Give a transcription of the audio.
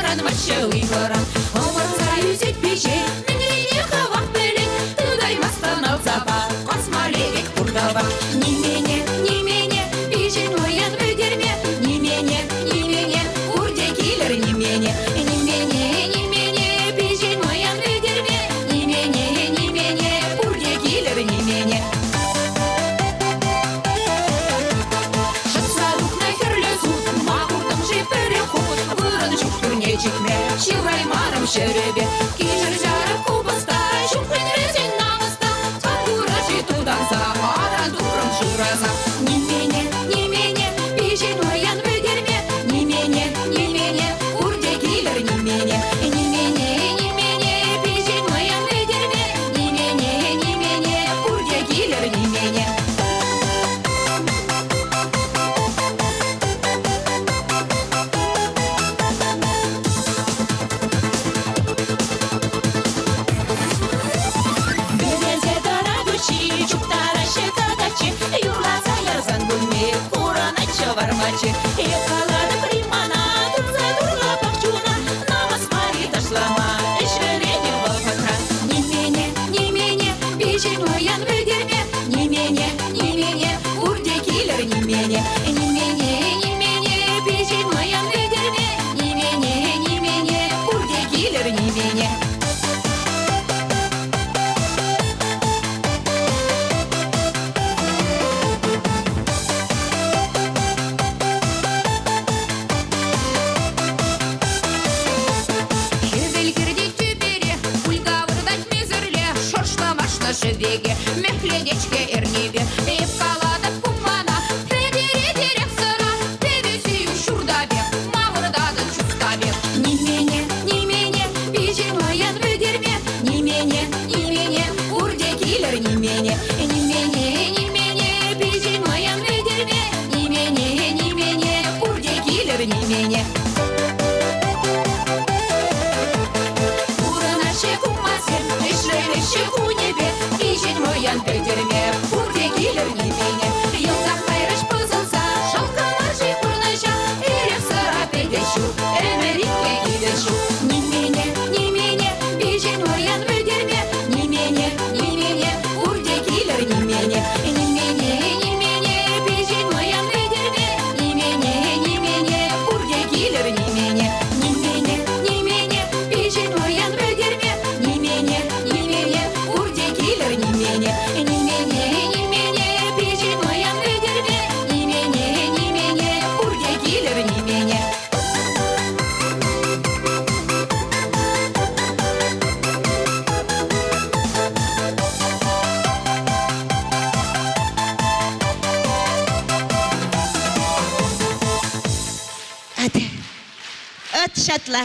баран матчылый ворон. Омырза үзет бежей, мінейне хавақ бөлек, тудаймастан алзаба, қосмалегек бұрдаба. Немене, бежен оян өдерме, немене, урде келер немене, бежен оян өдерме, немене, урде келер немене. Шиваймарым шеребе, кижер жарып кубыста, шухын резен намыста, кангураши туданса, аран дурым шураса. Немене, бежен оян өдерме, немене, урде келер немене, бежен оян өдерме, немене, урде келер немене. Екалады примана, турза турға пақчуна, намаз мари ташлама, ішверене валпатра. Немене, бежен оян өдерме, немене, урде келер немене, бежен оян өдерме, немене, урде келер немене. Шевеге, мехледечке эрнебе, епкалады кумана, предере терек сыра, певесию шурдабе, мавырдады чускабе. Немене, бежен оян өдерме, немене, урде келер немене, бежен оян өдерме, немене, урде келер немене. Урынаше кумасен, эшлереше кунебе, оян өдерме, урде келер немене. Йылда қайрыш бұзылса, шалқалар құрныша, ерек сыра педешу, әмерикке кедешу. Немене, бежен оян өдерме, немене, урде келер немене, бежен оян өдерме, немене, урде келер немене, бежен оян өдерме, немене, урде келер немене, бежен оян өдерме, немене, урде келер немене. Öt şatla.